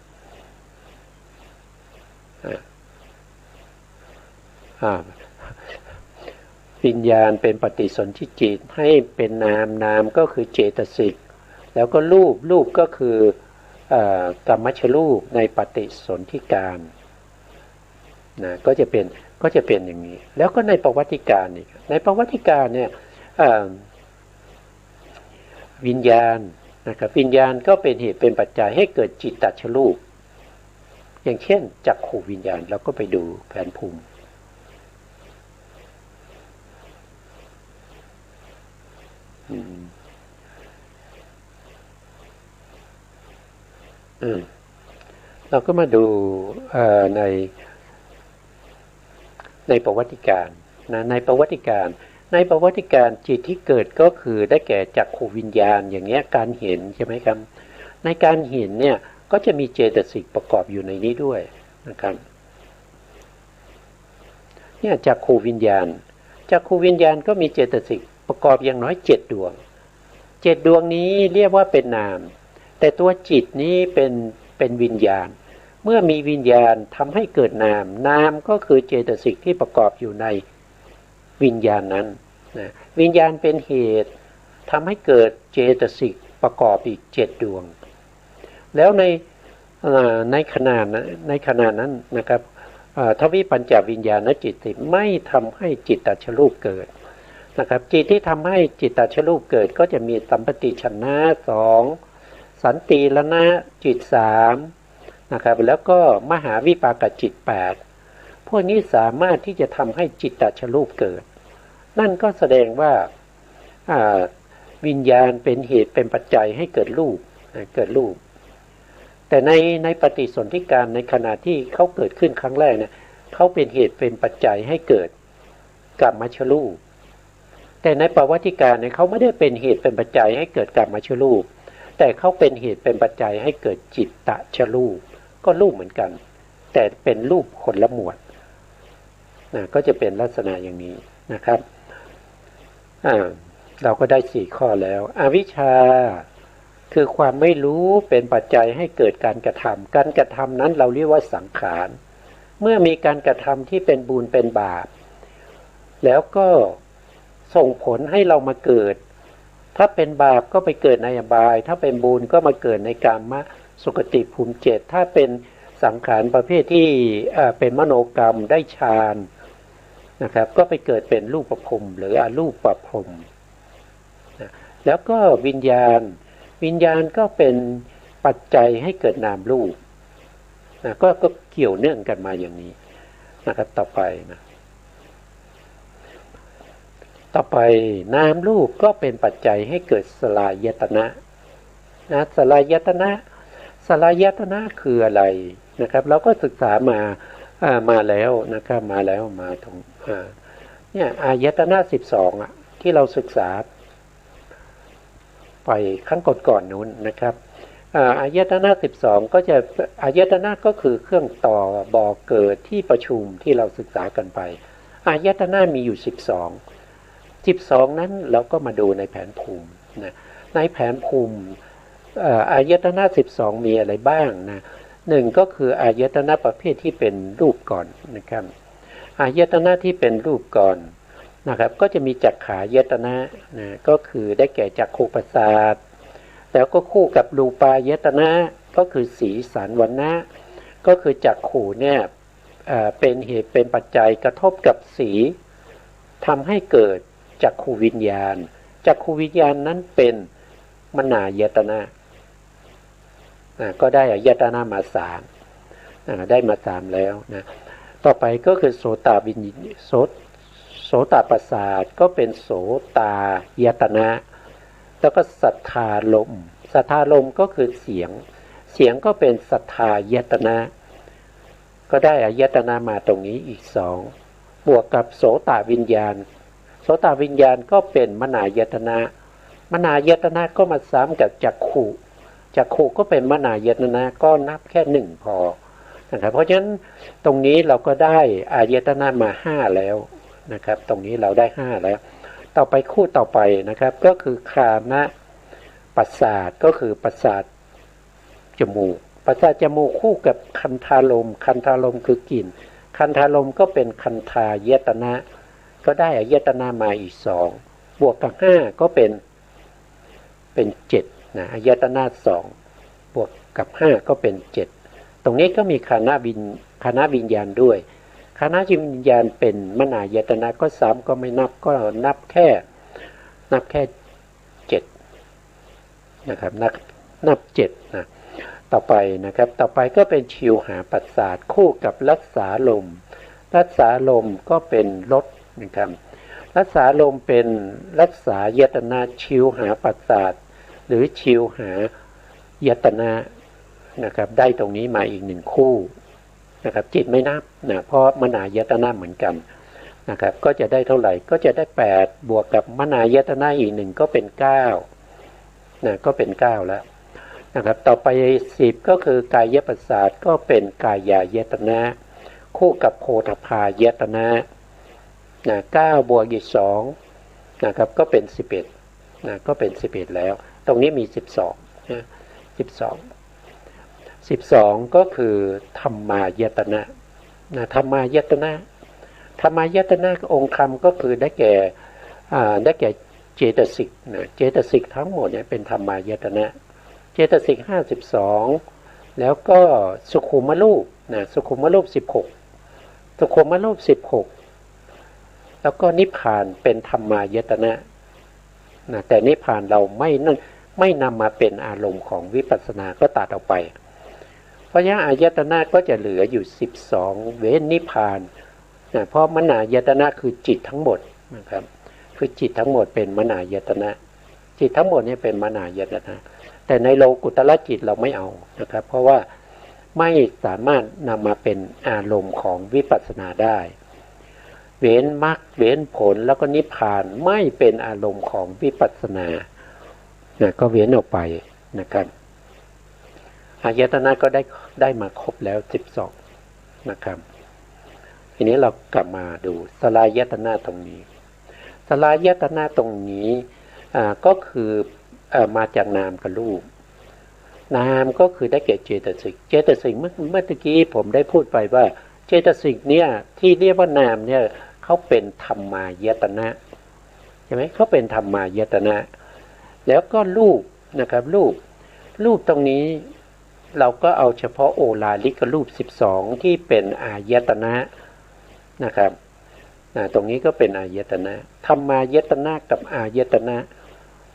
วิญญาณเป็นปฏิสนธิจิตให้เป็นนามก็คือเจตสิกแล้วก็รูปก็คือกรรมชรูปในปฏิสนธิการก็จะเป็นอย่างนี้แล้วก็ในประวัติการอีกในประวัติการเนี่ยวิญญาณนะครับวิญญาณก็เป็นเหตุเป็นปัจจัยให้เกิดจิตตชรูปอย่างเช่นจักขุวิญญาณเราก็ไปดูแผนภูมิเราก็มาดูในประวัติการในประวัติการจิตที่เกิดก็คือได้แก่จักขุวิญญาณอย่างเงี้ยการเห็นใช่ไหมครับในการเห็นเนี่ยก็จะมีเจตสิกประกอบอยู่ในนี้ด้วยนะครับเนี่ยจักขุวิญญาณก็มีเจตสิกประกอบอย่างน้อย7ดวง7ดวงนี้เรียกว่าเป็นนามแต่ตัวจิตนี้เป็นวิญญาณเมื่อมีวิญญาณทำให้เกิดนามก็คือเจตสิกที่ประกอบอยู่ในวิญญาณนั้นนะวิญญาณเป็นเหตุทำให้เกิดเจตสิกประกอบอีก7ดวงแล้วในขณะนั้นนะครับทวิปัญจวิญญาณจิตไม่ทำให้จิตตชรูปเกิดนะครับจิตที่ทำให้จิตตชรูปเกิดก็จะมีสัมปติชนะ2สันติรณะจิต3นะครับแล้วก็มหาวิปากจิต8พวกนี้สามารถที่จะทำให้จิตตชรูปเกิด นั่นก็แสดงว่าวิญญาณเป็นเหตุเป็นปัจจัยให้เกิดรูปแต่ในปฏิสนธิการในขณะที่เขาเกิดขึ้นครั้งแรกเนี่ยเขาเป็นเหตุเป็นปัจจัยให้เกิดกัมมัชรูปแต่ในปวัติการเนี่ยเขาไม่ได้เป็นเหตุเป็นปัจจัยให้เกิดกัมมัชรูปแต่เขาเป็นเหตุเป็นปัจจัยให้เกิดจิตตชรูปก็รูปเหมือนกันแต่เป็นรูปคนละหมวดก็จะเป็นลักษณะอย่างนี้นะครับเราก็ได้4ข้อแล้วอวิชชาคือความไม่รู้เป็นปัจจัยให้เกิดการกระทำการกระทำนั้นเราเรียกว่าสังขารเมื่อมีการกระทำที่เป็นบุญเป็นบาปแล้วก็ส่งผลให้เรามาเกิดถ้าเป็นบาปก็ไปเกิดในอบายถ้าเป็นบุญก็มาเกิดในกามสุคติภูมิเจ็ดถ้าเป็นสังขารประเภทที่เป็นมโนกรรมได้ฌานนะครับก็ไปเกิดเป็นรูปภพหรืออรูปภพนะแล้วก็วิญญาณก็เป็นปัจจัยให้เกิดนามรูปนะก็เกี่ยวเนื่องกันมาอย่างนี้นะครับต่อไปนามรูปก็เป็นปัจจัยให้เกิดสลายตนะสลายตนะคืออะไรนะครับเราก็ศึกษามาแล้วนะครับมาตรงเนี่ยอายตนะ12ที่เราศึกษาไปครั้งก่อนนู้นนะครับอายตนะ12ก็จะอายตนะก็คือเครื่องต่อบ่อเกิดที่ประชุมที่เราศึกษากันไปอายตนะมีอยู่12นั้นเราก็มาดูในแผนภูมินะในแผนภูมิอายตนะ12มีอะไรบ้างนะหนึ่งก็คืออายตนะประเภทที่เป็นรูปก่อนนะครับอายตนะที่เป็นรูปก่อนนะครับก็จะมีจักขายตนะนะก็คือได้แก่จักขุประสาทแล้วก็คู่กับรูปายตนะก็คือสีสันวรรณะก็คือจักขุเนี่ยเป็นเหตุเป็นปัจจัยกระทบกับสีทำให้เกิดจักขุวิญญาณนั้นเป็นมนายตนะก็ได้อายตนะมา3ได้มา3แล้วนะต่อไปก็คือโสตประสาทก็เป็นโสตายตนะแล้วก็สัทธารมก็คือเสียงก็เป็นสัทธายตนะก็ได้อายตนะมาตรงนี้อีก2บวกกับโสตวิญญาณก็เป็นมนายตนะก็มาซ้ำกับจักขุก็เป็นมนายตนะก็นับแค่1พอนะครับเพราะฉะนั้นตรงนี้เราก็ได้อายตนะมา5แล้วนะครับตรงนี้เราได้5แล้วต่อไปคู่ต่อไปนะครับก็คือคานประสาทก็คือประสาทจมูกคู่กับคันธารมคือกลิ่นคันธารมก็เป็นคันธายตนะก็ได้อายตนะมาอีก2บวกกับ5ก็เป็น7นะอายตนะ2บวกกับ5ก็เป็น7ตรงนี้ก็มีคณะวิญญาณด้วยคณะวิญญาณเป็นมนายตนะก็3ก็ไม่นับก็นับแค่7นะครับนับ7นะต่อไปก็เป็นชิวหาประสาทคู่กับรักษาลมก็เป็นรสนะครับรักษาลมเป็นรักษายตนะชิวหาประสาทหรือชิวหายตนะนะครับได้ตรงนี้มาอีก1คู่นะครับจิตไม่นับนะเพราะมนายตนะเหมือนกันนะครับก็จะได้เท่าไหร่ก็จะได้8บวกกับมนายตนะอีก1ก็เป็น9นะก็เป็น9แล้วนะครับต่อไป10ก็คือกายประสาทก็เป็นกายายตนะคู่กับโพธพายตนะนะ9บวกอีก2นะครับก็เป็น11นะก็เป็น11แล้วตรงนี้มี12นะ12ก็คือธรรมายตนะธรรมายตนะองค์ธรรมก็คือได้แก่เจตสิกนะเจตสิกทั้งหมดเนี่ยเป็นธรรมายตนะเจตสิก52แล้วก็สุขุมรูปนะสุขุมรูป16แล้วก็นิพพานเป็นธรรมายตนะนะแต่นิพพานเราไม่นำมาเป็นอารมณ์ของวิปัสสนาก็ตัดออกไปเพราะฉะนั้นอายตนะก็จะเหลืออยู่12เว้นนิพพานนะเพราะมนายตนะคือจิตทั้งหมดนะครับ คือจิตทั้งหมดเป็นมนายตนะจิตทั้งหมดนี้เป็นมนายตนะแต่ในโลกุตระจิตเราไม่เอานะครับเพราะว่าไม่สามารถนำมาเป็นอารมณ์ของวิปัสสนาได้เว้นมรรคเว้นผลแล้วก็นิพพานไม่เป็นอารมณ์ของวิปัสสนาก็เว้นออกไปนะครับอายตนะก็ได้มาครบแล้ว12นะครับทีนี้เรากลับมาดูสลายตนะตรงนี้สลายตนะตรงนี้ก็คือมาจากนามกับรูปนามก็คือได้แก่เจตสิกเจตสิกเมื่อตะกี้ผมได้พูดไปว่าเจตสิกเนี่ยที่เรียกว่านามเนี่ยเขาเป็นธรรมายตนะใช่ไหมเขาเป็นธรรมายตนะแล้วก็รูปนะครับรูปตรงนี้เราก็เอาเฉพาะโอลาลิกรูป12ที่เป็นอายตนะนะครับตรงนี้ก็เป็นอายตนะธรรมายตนะกับอายตนะ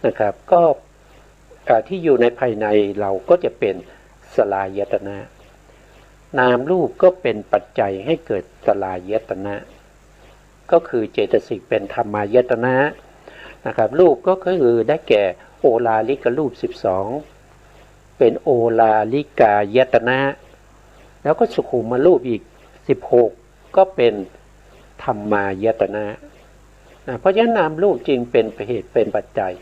นะครับก็ที่อยู่ในภายในเราก็จะเป็นสลายตนะนามรูปก็เป็นปัจจัยให้เกิดสลายตนะก็คือเจตสิกเป็นธรรมายตนะนะครับรูปก็คือได้แก่โอลาลิกรูป12เป็นโอลาลิกายตนะแล้วก็สุขุมรูปอีก16ก็เป็นธรรมายตนะเพราะฉะนั้นนามรูปจึงเป็นเหตุเป็นปัจจัย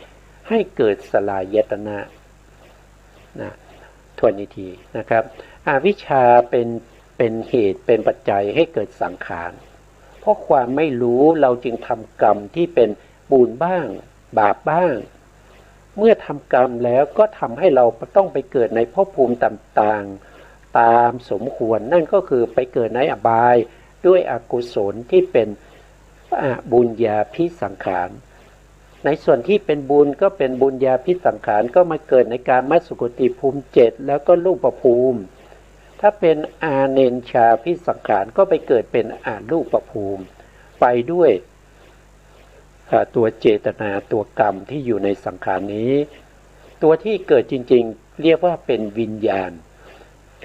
ให้เกิดสลายตนะทวนอีกทีนะครับอวิชชาเป็นเหตุเป็นปัจจัยให้เกิดสังขารเพราะความไม่รู้เราจึงทำกรรมที่เป็นบุญบ้างบาปบ้างเมื่อทำกรรมแล้วก็ทำให้เราต้องไปเกิดในภพภูมิต่างๆตามสมควรนั่นก็คือไปเกิดในอบายด้วยอกุศลที่เป็นบุญญาภิสังขารในส่วนที่เป็นบุญก็เป็นบุญญาภิสังขารก็มาเกิดในการมัสุคติภูมิ7แล้วก็รูปภูมิถ้าเป็นอาเนนชาภิสังขารก็ไปเกิดเป็นรูปภูมิไปด้วยตัวเจตนาตัวกรรมที่อยู่ในสังขารนี้ตัวที่เกิดจริงๆเรียกว่าเป็นวิญญาณ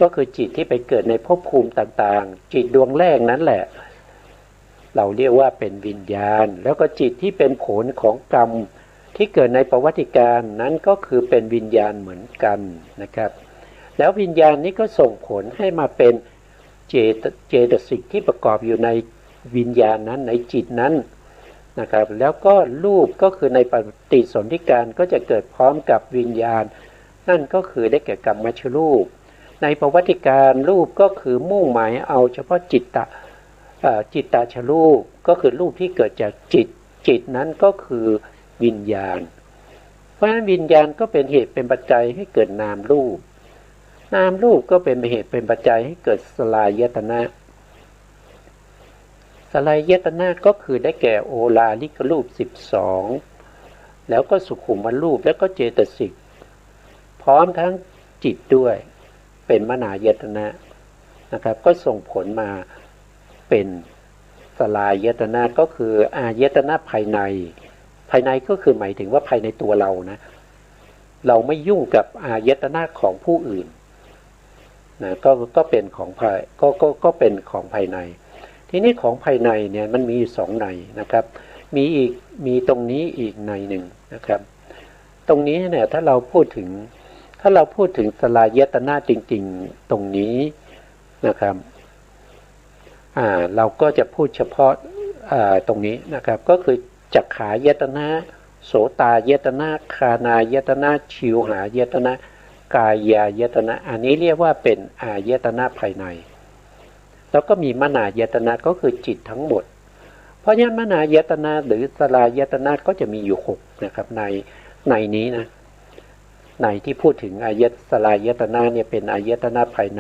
ก็คือจิตที่ไปเกิดในภพภูมิต่างๆจิตดวงแรกนั้นแหละเราเรียกว่าเป็นวิญญาณแล้วก็จิตที่เป็นผลของกรรมที่เกิดในประวัติการนั้นก็คือเป็นวิญญาณเหมือนกันนะครับแล้ววิญญาณนี้ก็ส่งผลให้มาเป็นเจตสิกที่ประกอบอยู่ในวิญญาณนั้นในจิตนั้นนะครับแล้วก็รูปก็คือในปฏิสนธิการก็จะเกิดพร้อมกับวิญญาณนั่นก็คือได้แก่กรรมชรูปในประวัติการรูปก็คือมุ่งหมายเอาเฉพาะจิตตาชรูปก็คือรูปที่เกิดจากจิตนั้นก็คือวิญญาณเพราะฉะนั้นวิญญาณก็เป็นเหตุเป็นปัจจัยให้เกิดนามรูปก็เป็นเหตุเป็นปัจจัยให้เกิดสลายตนะสลายตนะก็คือได้แก่โอลาลิกรูป12แล้วก็สุขุมรูปแล้วก็เจตสิกพร้อมทั้งจิตด้วยเป็นมนายตนะนะครับก็ส่งผลมาเป็นสลายตนะก็คืออายตนะภายในก็คือหมายถึงว่าภายในตัวเรานะเราไม่ยุ่งกับอายตนะของผู้อื่นนะก็เป็นของภายก็เป็นของภายในทีนี้ของภายในเนี่ยมันมีอยู่2ในนะครับมีตรงนี้อีกในหนึ่งนะครับตรงนี้เนี่ยถ้าเราพูดถึงสลายตนะจริงๆตรงนี้นะครับเราก็จะพูดเฉพาะตรงนี้นะครับก็คือจักขายตนะโสตายตนะคานายตนะชิวหายตนะกายายตนะอันนี้เรียกว่าเป็นอายตนะภายในแล้วก็มีมนายตนะก็คือจิตทั้งหมดเพราะฉะนั้นมนายตนะหรือสลายตนะก็จะมีอยู่6นะครับในนี้นะในที่พูดถึงสลายตนะเนี่ยเป็นอายตนะภายใ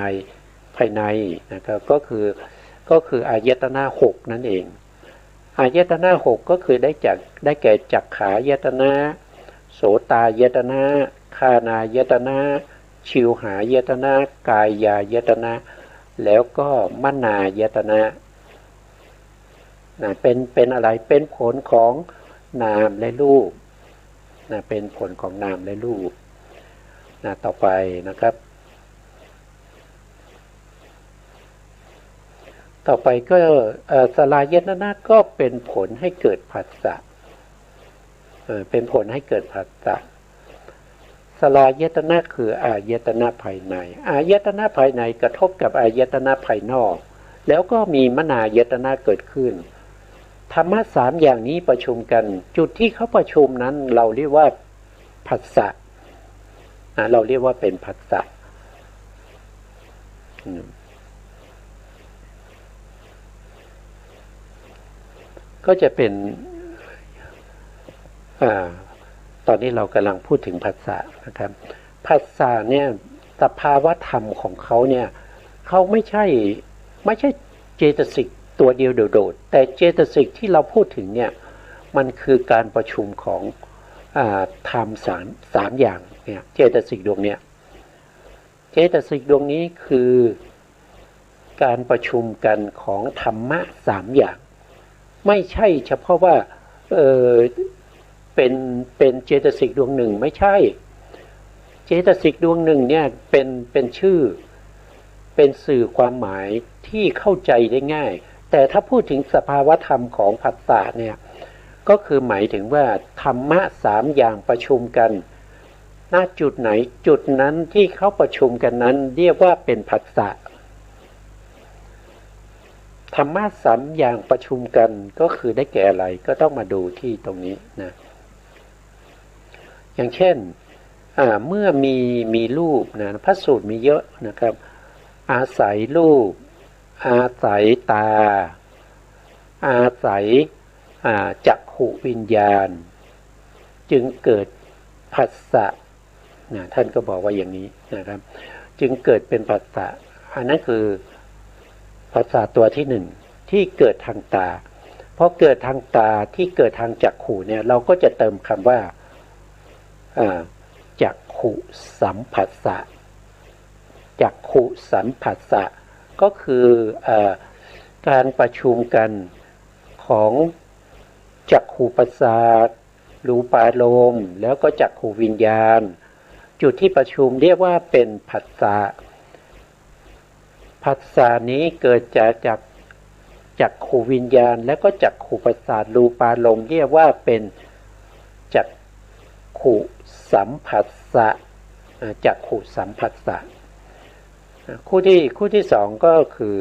นนะครับก็คืออายตนะ6นั่นเองอายตนะ6ก็คือได้แก่จักขายตนะโสตายตนะคานายตนะชิวหายตนะกายายตนะแล้วก็มนายตนะเป็นอะไรเป็นผลของนามและรูปเป็นผลของนามและรูปต่อไปนะครับต่อไปก็สลายตนะก็เป็นผลให้เกิดผัสสะ เป็นผลให้เกิดผัสสะสลายตนะคืออายตนะภายในอายตนะภายในกระทบกับอายตนะภายนอกแล้วก็มีมนายตนะเกิดขึ้นธรรมะสามอย่างนี้ประชุมกันจุดที่เขาประชุมนั้นเราเรียกว่าผัสสะเราเรียกว่าเป็นผัสสะก็จะเป็นตอนนี้เรากำลังพูดถึงผัสสะนะครับผัสสะเนี่ยสภาวะธรรมของเขาเนี่ยเขาไม่ใช่เจตสิกตัวเดียวโดดๆแต่เจตสิกที่เราพูดถึงเนี่ยมันคือการประชุมของธรรมสามอย่างเนี่ยเจตสิกดวงเนี่ยเจตสิกดวงนี้คือการประชุมกันของธรรมะสามอย่างไม่ใช่เฉพาะว่าเป็นเจตสิกดวงหนึ่งไม่ใช่เจตสิกดวงหนึ่งเนี่ยเป็นชื่อเป็นสื่อความหมายที่เข้าใจได้ง่ายแต่ถ้าพูดถึงสภาวธรรมของผัสสะเนี่ยก็คือหมายถึงว่าธรรมะสามอย่างประชุมกันณจุดไหนจุดนั้นที่เขาประชุมกันนั้นเรียกว่าเป็นผัสสะธรรมะสามอย่างประชุมกันก็คือได้แก่อะไรก็ต้องมาดูที่ตรงนี้นะอย่างเช่นเมื่อมีรูปนะพระสูตรมีเยอะนะครับอาศัยรูปอาศัยตาอาศัยจักขุวิญญาณจึงเกิดผัสสะนะท่านก็บอกว่าอย่างนี้นะครับจึงเกิดเป็นผัสสะอันนั้นคือผัสสะตัวที่หนึ่งที่เกิดทางตาพอเกิดทางตาที่เกิดทางจักขุเนี่ยเราก็จะเติมคำว่าจักขุสัมผัสสะจักขุสัมผัสสะก็คือการประชุมกันของจักขุประสาทรูปารมณ์แล้วก็จักขุวิญญาณจุดที่ประชุมเรียกว่าเป็นผัสสะผัสสะนี้เกิดจากจักขุวิญญาณแล้วก็จักขุประสาทรูปารมณ์เรียกว่าเป็นจักขุสัมผัสสะจักขุสัมผัสสะคู่ที่สองก็คือ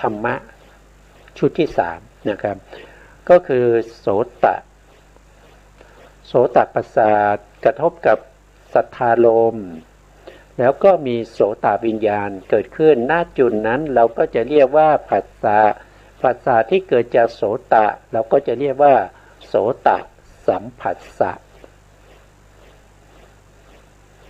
ธรรมะชุดที่สามนะครับก็คือโสตประสาทกระทบกับสัทธารมณ์แล้วก็มีโสตวิญญาณเกิดขึ้นณจุดนั้นเราก็จะเรียกว่าผัสสะที่เกิดจากโสตะเราก็จะเรียกว่าโสตสัมผัสสะ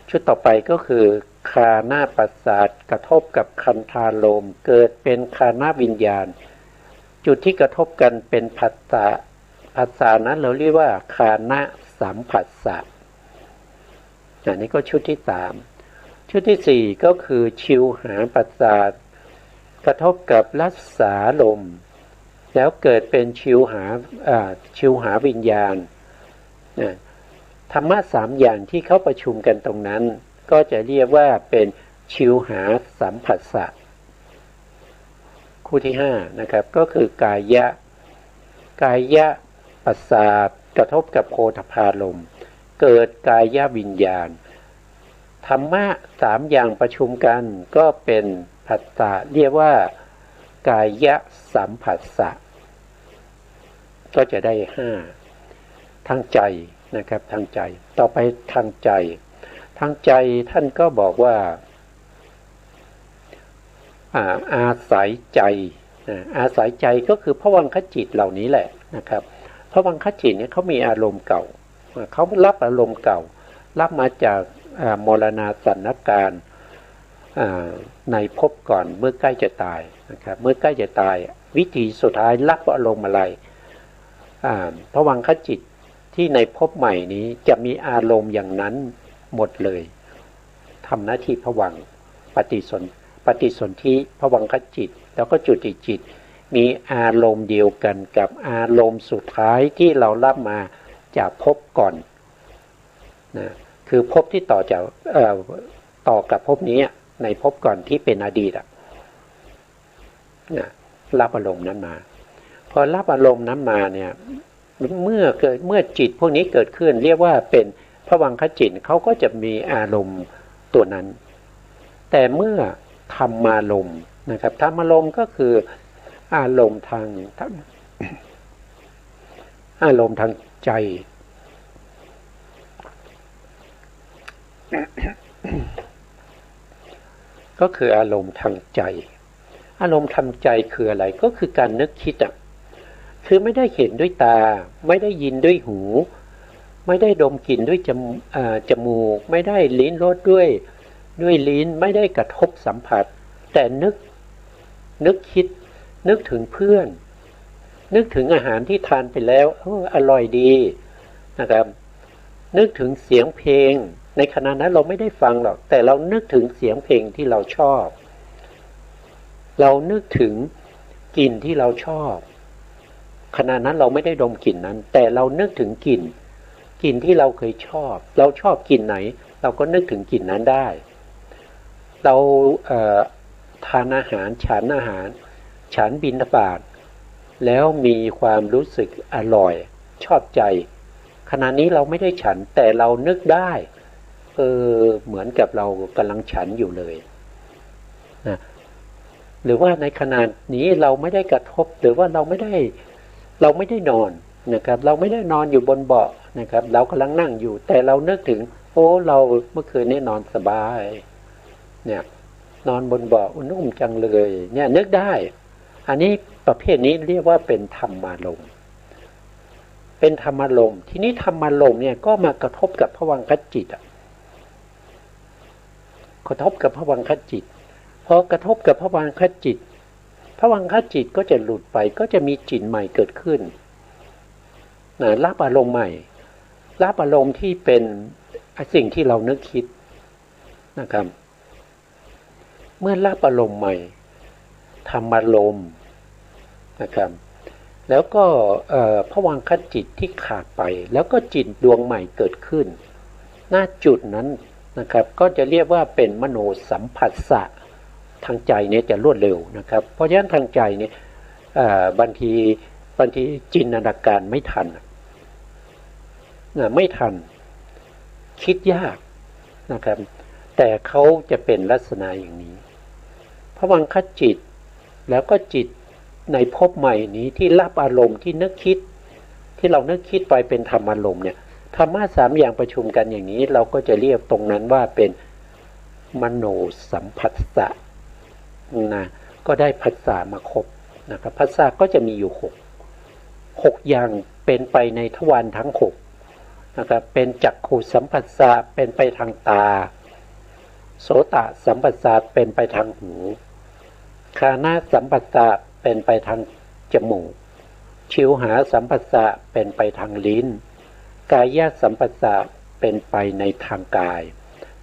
ชุดต่อไปก็คือคานาประสาทกระทบกับคันธารมณ์เกิดเป็นคานาวิญญาณจุดที่กระทบกันเป็นผัสสะนั้นเราเรียกว่าคานะสัมผัสสะอันนี้ก็ชุดที่สามชุดที่สี่ก็คือชิวหาประสาทกระทบกับรัสสาลมแล้วเกิดเป็นชิวหาวิญญาณธรรมะสามอย่างที่เขาประชุมกันตรงนั้นก็จะเรียกว่าเป็นชิวหาสัมผัสสะคู่ที่ห้านะครับก็คือกายะประสาทกระทบกับโพธพารมณ์เกิดกายวิญญาณธรรมะสามอย่างประชุมกันก็เป็นผัสสะเรียกว่ากายสัมผัสสะก็จะได้ห้าทางใจนะครับทางใจต่อไปทางใจท่านก็บอกว่าอาศัยใจอาศัยใจก็คือภวังคจิตเหล่านี้แหละนะครับภวังคจิตเนี่ยเขามีอารมณ์เก่าเขารับอารมณ์เก่ารับมาจากมรณาสันนการในภพก่อนเมื่อใกล้จะตายนะครับเมื่อใกล้จะตายวิธีสุดท้ายรับอารมณ์อะไรภวังคจิตที่ในภพใหม่นี้จะมีอารมณ์อย่างนั้นหมดเลยทำหน้าที่ภวังค์ปฏิสนธิภวังคจิตแล้วก็จุติจิตมีอารมณ์เดียวกันกับอารมณ์สุดท้ายที่เรารับมาจากภพก่อนนะคือภพที่ต่อกับภพนี้ในภพก่อนที่เป็นอดีตรับอารมณ์นั้นมาพอรับอารมณ์นั้นมาเนี่ย เมื่อจิตพวกนี้เกิดขึ้นเรียกว่าเป็นภวังคจิตเขาก็จะมีอารมณ์ตัวนั้นแต่เมื่อธรรมารมณ์นะครับธรรมารมณ์ก็คืออารมณ์ทางอารมณ์ทางใจก็คืออารมณ์ทางใจอารมณ์ทางใจคืออะไรก็คือการนึกคิดคือไม่ได้เห็นด้วยตาไม่ได้ยินด้วยหูไม่ได้ดมกลิ่นด้วยจมูกไม่ได้ลิ้มรสด้วยลิ้นไม่ได้กระทบสัมผัสแต่นึกคิดนึกถึงเพื่อนนึกถึงอาหารที่ทานไปแล้วอร่อยดีนะครับนึกถึงเสียงเพลงในขณะนั้นเราไม่ได้ฟังหรอกแต่เรานึกถึงเสียงเพลงที่เราชอบเรานึกถึงกลิ่นที่เราชอบขณะนั้นเราไม่ได้ดมกลิ่นนั้นแต่เรานึกถึงกลิ่นที่เราเคยชอบเราชอบกลิ่นไหนเราก็นึกถึงกลิ่นนั้นได้เราทานอาหารฉันบิณฑบาตแล้วมีความรู้สึกอร่อยชอบใจขณะนี้เราไม่ได้ฉันแต่เรานึกได้เหมือนกับเรากำลังฉันอยู่เลยนะหรือว่าในขณะนี้เราไม่ได้กระทบหรือว่าเราไม่ได้นอนนะครับเราไม่ได้นอนอยู่บนเบาะนะครับเรากำลังนั่งอยู่แต่เรานึกถึงเราเมื่อคืนนี้นอนสบายเนี่ยนอนบนเบาะนุ่มจังเลยเนี่ยนึกได้อันนี้ประเภทนี้เรียกว่าเป็นธรรมารมณ์เป็นธรรมารมณ์ทีนี้ธรรมารมณ์เนี่ยก็มากระทบกับภวังคจิตกระทบกับภวังคจิตพอกระทบกับภวังคจิตภวังคจิตก็จะหลุดไปก็จะมีจิตใหม่เกิดขึ้นรับอารมณ์ใหม่รับอารมณ์ที่เป็นสิ่งที่เรานึกคิดนะครับเมื่อรับอารมณ์ใหม่ธรรมารมณ์นะครับแล้วก็ภวังคจิตที่ขาดไปแล้วก็จิตดวงใหม่เกิดขึ้นณจุดนั้นนะครับก็จะเรียกว่าเป็นมโนสัมผัสสะทางใจเนี่ยจะรวดเร็วนะครับเพราะฉะนั้นทางใจเนี่ยบางทีจินตนาการไม่ทันคิดยากนะครับแต่เขาจะเป็นลักษณะอย่างนี้ภวังคจิตแล้วก็จิตในภพใหม่นี้ที่รับอารมณ์ที่นึกคิดที่เรานึกคิดไปเป็นธรรมอารมณ์เนี่ยธรรมะ3อย่างประชุมกันอย่างนี้เราก็จะเรียกตรงนั้นว่าเป็นมโนสัมผัสสะนะก็ได้ภาษามาครบนะครับภาษาก็จะมีอยู่6อย่างเป็นไปในทวารทั้ง6นะครับเป็นจักขุสัมผัสสะเป็นไปทางตาโสตสัมผัสสะเป็นไปทางหูคานะสัมผัสสะเป็นไปทางจมูกชิวหาสัมผัสสะเป็นไปทางลิ้นกายสัมผัสสะเป็นไปในทางกาย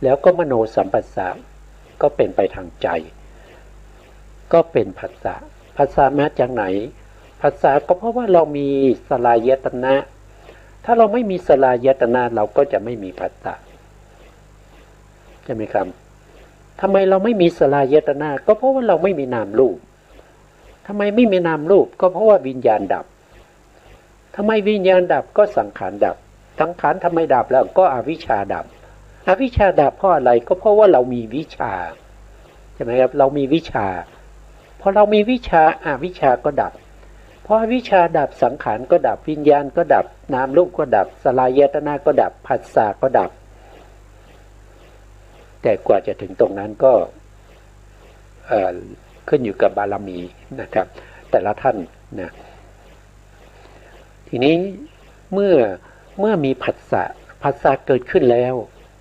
แล้วก็มโนสัมผัสสะก็เป็นไปทางใจก็เป็นภาษามาจากไหนภาษาก็เพราะว่าเรามีสลายตนะถ้าเราไม่มีสลายตนะเราก็จะไม่มีภาษาใช่ไหมครับทำไมเราไม่มีสลายตนะก็เพราะว่าเราไม่มีนามรูปทำไมไม่มีนามรูปก็เพราะว่าวิญญาณดับทำไมวิญญาณดับก็สังขารดับสังขารทำไมดับแล้วก็อวิชชาดับอวิชชาดับเพราะอะไรก็เพราะว่าเรามีวิชาใช่ไหมครับเรามีวิชาพอเรามีวิชาอวิชชาก็ดับพออวิชชาดับสังขารก็ดับวิญญาณก็ดับนามรูปก็ดับสลายตนะก็ดับผัสสะก็ดับแต่กว่าจะถึงตรงนั้นก็ขึ้นอยู่กับบารมีนะครับแต่ละท่านนะทีนี้เมื่อมีผัสสะเกิดขึ้นแล้ว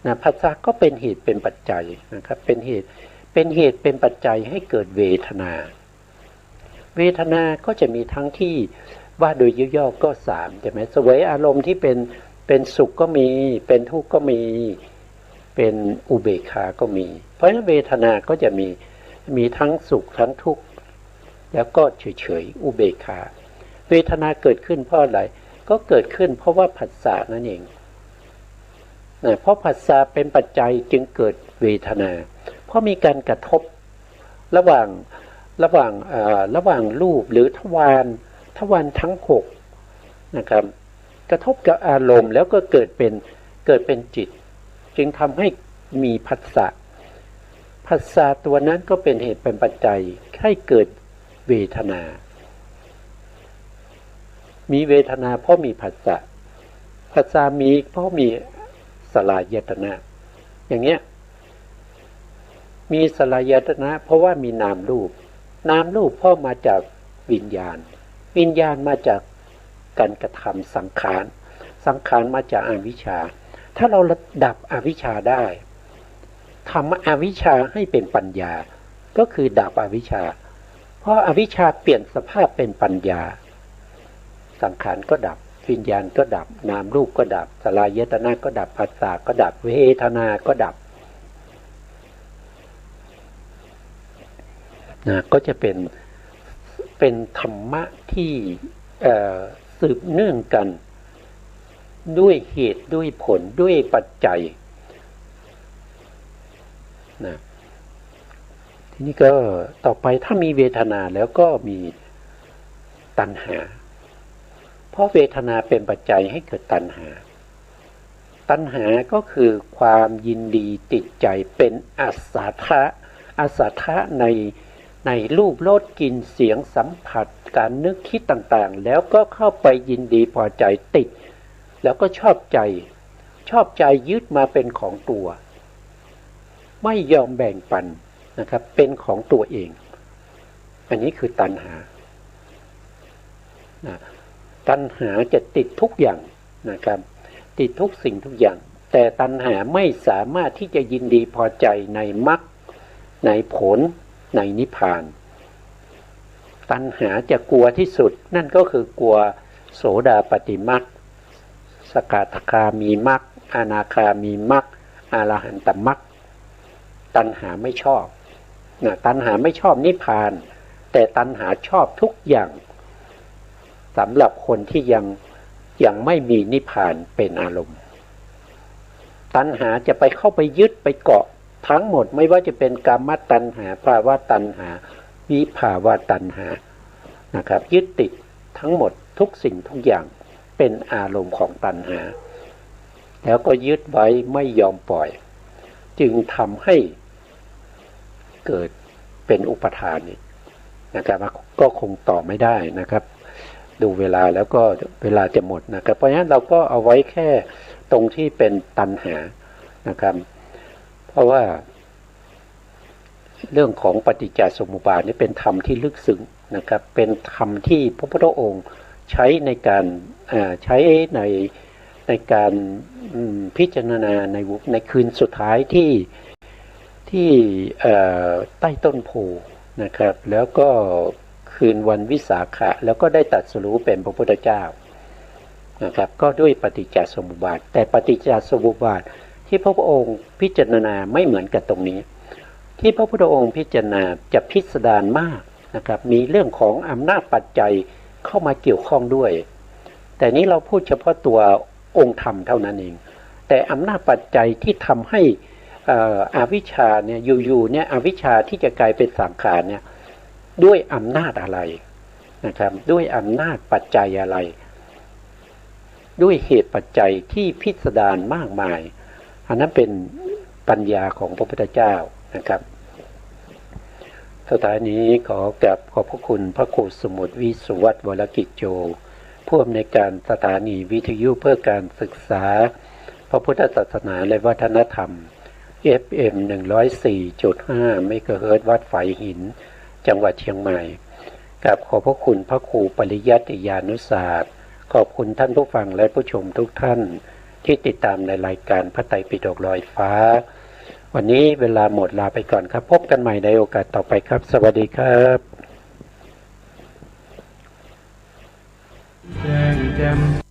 นะผัสสะก็เป็นเหตุเป็นปัจจัยนะครับเป็นเหตุเป็นปัจจัยให้เกิดเวทนาก็จะมีทั้งที่ว่าโดยย่อๆก็3ใช่ไหมเสวยอารมณ์ที่เป็นสุขก็มีเป็นทุกข์ก็มีเป็นอุเบกขาก็มีเพราะฉะนั้นเวทนาก็จะมีทั้งสุขทั้งทุกข์แล้วก็เฉยๆอุเบกขาเวทนาเกิดขึ้นเพราะอะไรก็เกิดขึ้นเพราะว่าผัสสะนั่นเองเพราะผัสสะเป็นปัจจัยจึงเกิดเวทนาเพราะมีการกระทบระหว่างรูปหรือทวารทั้ง6 นะครับกระทบกับอารมณ์แล้วก็เกิดเป็นจิตจึงทำให้มีผัสสะตัวนั้นก็เป็นเหตุเป็นปัจจัยให้เกิดเวทนามีเวทนาเพราะมีผัสสะมีเพราะมีสลายตนะอย่างเงี้ยมีสลายตนะเพราะว่ามีนามรูปเพราะมาจากวิญญาณมาจากการกระทำสังขารมาจากอวิชชาถ้าเราดับอวิชชาได้ทำอวิชชาให้เป็นปัญญาก็คือดับอวิชชาเพราะอวิชชาเปลี่ยนสภาพเป็นปัญญาสังขารก็ดับวิญญาณก็ดับนามรูปก็ดับสลายตนะก็ดับผัสสะก็ดับเวทนาก็ดับนะก็จะเป็นธรรมะที่สืบเนื่องกันด้วยเหตุด้วยผลด้วยปัจจัยนะทีนี้ก็ต่อไปถ้ามีเวทนาแล้วก็มีตัณหาเพราะเวทนาเป็นปัจจัยให้เกิดตัณหาก็คือความยินดีติดใจเป็นอาสาทะในรูปรสกลิ่นเสียงสัมผัสการนึกคิดต่างๆแล้วก็เข้าไปยินดีพอใจติดแล้วก็ชอบใจยึดมาเป็นของตัวไม่ยอมแบ่งปันนะครับเป็นของตัวเองอันนี้คือตัณหาตัณหาจะติดทุกอย่างนะครับติดทุกสิ่งทุกอย่างแต่ตัณหาไม่สามารถที่จะยินดีพอใจในมรรคในผลในนิพพานตัณหาจะกลัวที่สุดนั่นก็คือกลัวโสดาปัตติมรรคสกทาคามีมรรคอนาคามีมรรคอรหันตมรรคตัณหาไม่ชอบตัณหาไม่ชอบนิพพานแต่ตัณหาชอบทุกอย่างสำหรับคนที่ยังไม่มีนิพพานเป็นอารมณ์ตัณหาจะไปเข้าไปยึดไปเกาะทั้งหมดไม่ว่าจะเป็นกามตัณหาภาวะตัณหาวิภาวะตัณหานะครับยึดติดทั้งหมดทุกสิ่งทุกอย่างเป็นอารมณ์ของตัณหาแล้วก็ยึดไว้ไม่ยอมปล่อยจึงทำให้เกิดเป็นอุปทานนะครับก็คงต่อไม่ได้นะครับดูเวลาแล้วก็เวลาจะหมดนะครับเพราะฉะนั้นเราก็เอาไว้แค่ตรงที่เป็นตัณหานะครับเพราะว่าเรื่องของปฏิจจสมุปบาทนี่เป็นธรรมที่ลึกซึ้งนะครับเป็นธรรมที่พระพุทธองค์ใช้ในการพิจารณาในคืนสุดท้ายที่ใต้ต้นโพนะครับแล้วก็คืนวันวิสาขะแล้วก็ได้ตรัสรู้เป็นพระพุทธเจ้านะครับก็ด้วยปฏิจจสมุปบาทแต่ปฏิจจสมุปบาทที่พระพุทธองค์พิจารณาไม่เหมือนกับตรงนี้ที่พระพุทธองค์พิจารณาจะพิสดารมากนะครับมีเรื่องของอำนาจปัจจัยเข้ามาเกี่ยวข้องด้วยแต่นี้เราพูดเฉพาะตัวองค์ธรรมเท่านั้นเองแต่อำนาจปัจจัยที่ทำให้อวิชชาเนี่ยอยู่ๆเนี่ยอวิชชาที่จะกลายเป็นสังขารเนี่ยด้วยอำนาจอะไรนะครับด้วยอำนาจปัจจัยอะไรด้วยเหตุปัจจัยที่พิสดารมากมายอันนั้นเป็นปัญญาของพระพุทธเจ้านะครับสุดท้ายนี้ขอบพระคุณพระครูสมุทรวิสุวัฒน์วรกิจโจผู้อำนวยการสถานีวิทยุเพื่อการศึกษาพระพุทธศาสนาและวัฒนธรรม FM 104.5 เมกะเฮิรตซ์วัดฝายหินจังหวัดเชียงใหม่กับขอบพระคุณพระครูปริยัติยานุศาสตร์ขอบคุณท่านผู้ฟังและผู้ชมทุกท่านที่ติดตามในรายการพระไตรปิฎกลอยฟ้าวันนี้เวลาหมดลาไปก่อนครับพบกันใหม่ในโอกาสต่อไปครับสวัสดีครับ